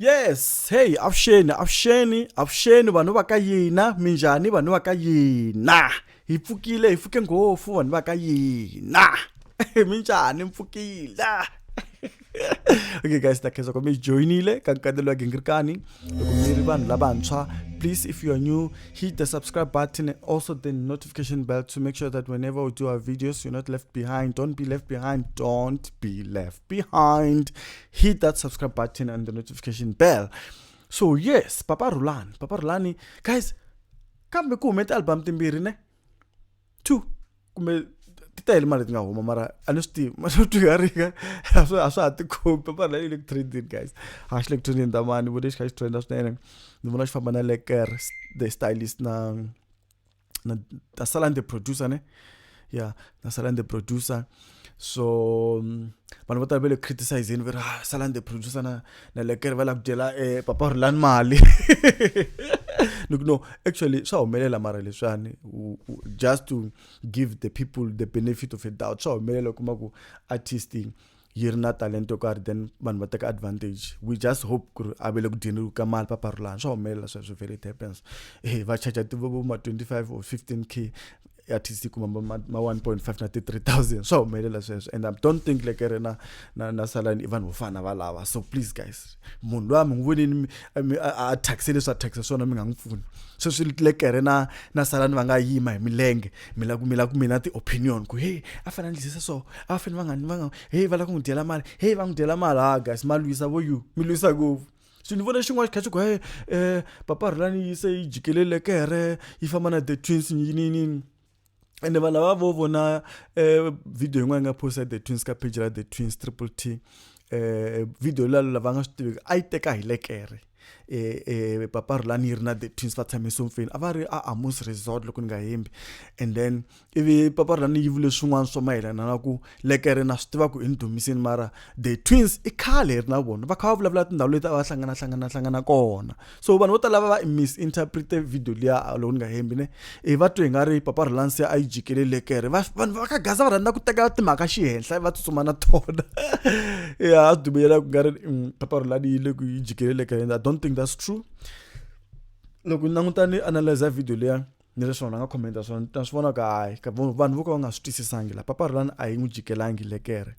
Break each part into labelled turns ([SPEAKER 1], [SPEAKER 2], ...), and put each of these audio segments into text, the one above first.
[SPEAKER 1] Yes, hey, avuxeni vanhu va ka yina, minjhani vanhu va ka yina. Hi pfuke ngopfu vanhu va ka yina. Minjhani mpfukile. Okay guys, takhenza kwa mi joinile ka Mandla Gingirikani. Loko mi ri vanhu lavantshwa, please if you are new, hit the subscribe button and also the notification bell to make sure that whenever we do our videos, you're not left behind. Don't be left behind. Don't be left behind. Hit that subscribe button and the notification bell. So yes, Papa Rhulani, guys, kambe ku humete album timbirhi ne? 2 kumbe titayile mali ti nga huma mara a ni swi tivi maswo yarika a swa ha ti khomi Papa Rhulani le trending guys a xi le trending ta mani vo lexi kha xi trenda swinene ni vona xi famba na Lekker the stylist na Salan the producer ne yeah na Salan the producer so vanhu vo tala va le criticizing va ri Salan the producer na Lekker va la ku dyela Papa Rhulani mali no actually swa humelela mara leswiani just to give the people the benefit of a doubt swa humelela kuma ku artist yi ri na talent yo karhi then vanhu va teka advantage. We just hope ku ri a ve le ku dyeni ka mali Papa Rhulani swa humelela sweswo very it happens va charge ti vo ma 25 or 15k artist kuma ma 1.5 na 3,000 swa humelela sweswo and I don't think like na Salan even vo fana va lava. So please guys, munhu loyi mi n'wi vonini a taxele swa taxa swona mi nga n'wi pfuni sweswi Lekker na Salan va nga yima hi milenge mi la ku mina ti opinion ku hey a fana ndlisa so a fana va nga hey va la ku n'wi dyela mali hey va n'wi dyela mali guys ma lwisa vo you mi lwisa ngopfu. So ni vona xin'wana xi kha xi ku Papa Rhulani yi se yi jikele Lekker yi famba na the twins yini and vanhu lava vo vona video yin'wana nga posta the twins ka page ra the twins triple T video lava nga swi tiveki a yi teka hi Lekker Papa Rhulani yi ri na the twins va tshame somfeni a va ri a Amos resort loko ni nga hembi and then ivi Papa Rhulani yi vule swin'wana swo mayelana na ku Lekker na swi tiva ku i ni dumiseni mara the twins i khale ri na vona va kha va vulavula tindhawu leti a va hlangana kona so vanhu vo tala va misinterprete video liya loko ni nga hembi ne va twe nga ri Papa Rhulani se a yi jikele Lekker vanhu va ka gaza va rhandza ku teka timhaka xihenhla va tsutsuma na tona a swi dumela ku nga ri Papa Rhulani yi le ku yi jikele Lekker and I don't think that's true. Loko ni languta ni analyze video leya ni leswi vanhu va nga commenta swona ta swi vona ka vanhu vo ka va nga swi twisisangi la Papa Rhulani a yi n'wi jikelangi Lekker.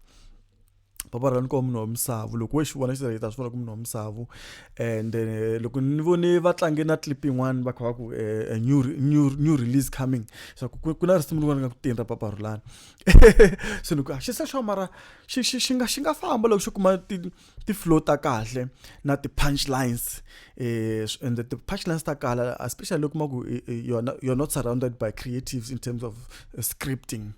[SPEAKER 1] Papa Rhulani ko munhu wa misavu loko we xi vona xi ta swi vona ku munhu wa misavu and loko ni vone va tlange na clip yin'wana va kha va ku a new release coming so ku na risimu rin'wana nga ku tirha Papa Rhulani so ni ku xi sa xo mara xi nga famba loko xi kuma ti flow ta kahle na ti punchlines and the punchlines ta kala especially loko ma ku you're not surrounded by creatives in terms of scripting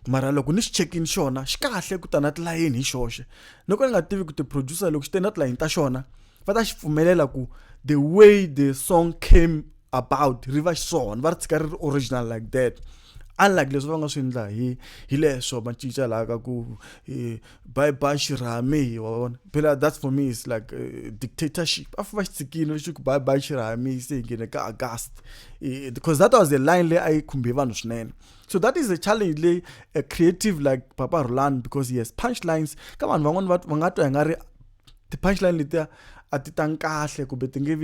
[SPEAKER 1] mara loko ni xi check-in xona xi kahle ku ta na tilayini hi xoxe loko ni nga tivi ku ti producer loko xi te na tilayini ta xona va ta xi pfumelela ku the way the song came about ri va xiswona va ri tshika ri original like that unlike leswi va nga swi endla hi leswo va cinca laha ka ku bye xirhami wa vona phela that's for me is like dictatorship a va xi tshikile xi ku bye xirhami se nghene ka August because that was the line leyi a yi khumbe vanhu swinene. So that is a challenge leyi a creative like Papa Rhulani because he has punchlines ka vanhu van'wana va nga twa hi nga ri ti punchline letiya a ti tanga kahle kumbe ti nge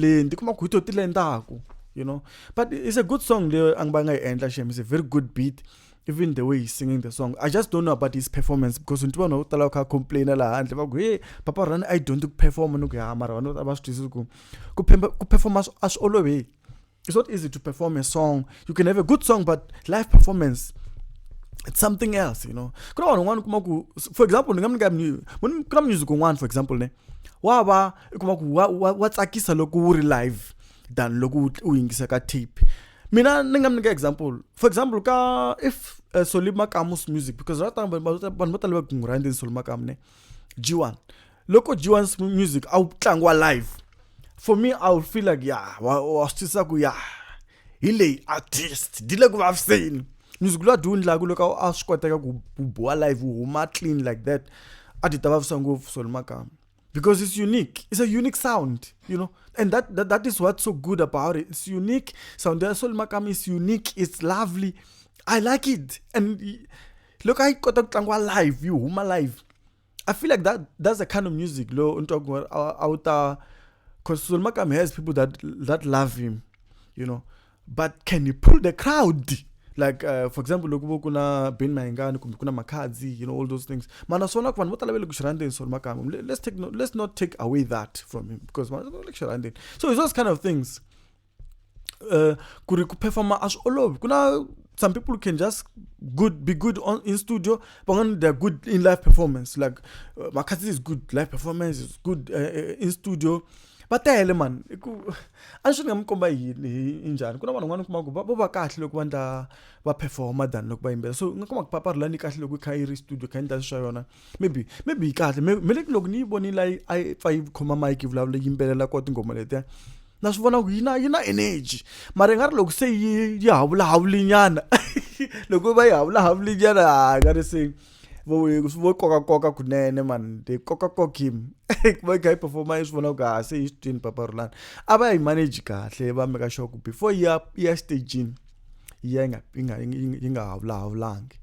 [SPEAKER 1] leni ti kuma ku hi to ti lendaku you know, but it's a good song there angbanga endla shem is a very good beat even the way he's singing the song. I just don't know about his performance because untu vanhu tala ka complain la handle va ku hey Papa Rhulani I don't perform no ku ya mara vanhu va swi twisisa ku perform as always it's not easy to perform a song. You can have a good song but live performance it's something else, you know. Kuna vanhu kuma ku for example kuna music one for example ne wa kuma ku wa tsakisa loko wu ri live than loko u yingisa ka tape. Mina ni nga mnika example for example ka if Solima Kamu's music because right now vanhu vo tala va ku ngurhandi Solima Kamu ne G1 loko G1's music a tlangwa live for me I would feel like yeah wa stisa ku yeah hi artist dile ku vaviseni music lo dundla ku loko a swi koteka ku boa live huma clean like that a ti ta vavisa ngopfu Solima Kamu because it's unique. It's a unique sound, you know, and that is what's so good about it. It's unique sound. The Solima Kamu is unique. It's lovely. I like it. And look, I got to live. You huma live. I feel like that's the kind of music lo unto out because Solmakam has people that love him, you know. But can you pull the crowd? Like for example, lokubo kuna Ben Maingani, kuna Makadzi, you know, all those things. Mana sona kwan mota labele kushirande in Solmakam. Let's not take away that from him because man like shirande. So it's those kind of things. Kuri perform as all kuna some people can just be good in studio, but when they're good in live performance. Like Makadzi is good live performance, is good in studio. But man, angisho ngamkomba yini injani kuna abantu ngani kuma kuba kahle lokubantu ba performer than lokuba imbele. So ngikoma kupapa Rhulani kahle lokhu Khairi studio kayinto yona. Maybe kahle mele lokhu niyibona la i5 khoma mic ivula imbele la kodwa ingoma leta. Nasibona yina energy. Mara ngari lokhu sey yihawula lokhu ba yihawula ngari sey wo koka kunene man de koka him ba guy performance vona ka say istini Papa Rhulani aba manage kahle ba make sure before ya staging inga hawulangi.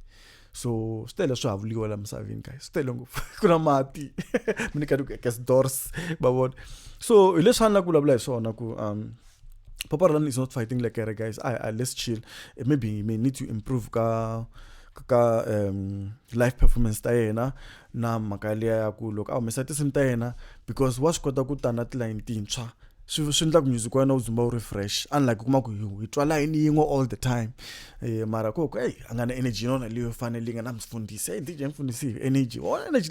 [SPEAKER 1] So stele swo havuliwa la msavini guys stele ngofu kuna mati mina ka guess doors babona. So ilesana kulabula isona ku Papa Rhulani is not fighting Lekker guys. Let's chill. Maybe he may need to improve ka live performance ta yena na makalia ya ku look mesati sim ta yena because wa swikota ku tana line tintshwa swi ndla ku music wena uzumba refresh unlike kuma ku yi twa line yingo all the time mara koko angana energy nona leyo fanele ngana mfundisi DJ mfundisi energy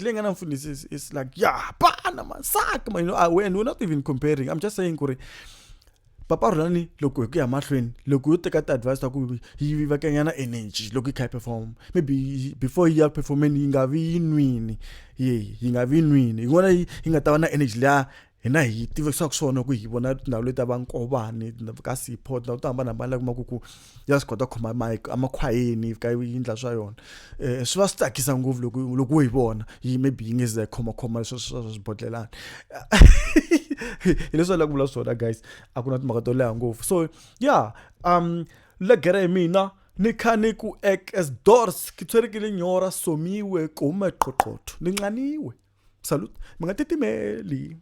[SPEAKER 1] le ngana mfundisi is like yeah bana masaka man, when we're not even comparing. I'm just saying kuri Papa Rhulani loko ku ya mahlweni loko u teka advice ta ku yi va kenyana energy loko kai perform maybe before yi performing yi nga vi yinwini yi nga vi yinwini ngona yi nga ta na energy la hina hi tivisa ku swona ku hi bona na leta ba nkobani ka support na utamba na bala kuma ku just kota khoma mic amakhwayeni ka yindla swa yona swi va stakisa ngovu loko hi bona yi maybe ingeze khoma swo sibodlelana ileswa la kuvula swona guys akuna timhaka to leha ngofu. So yeah legere mina ni khani ku act as doors ki tshwerekile nyora somiwe koma qoqotho ni nqaniwe. Salute minga titimeli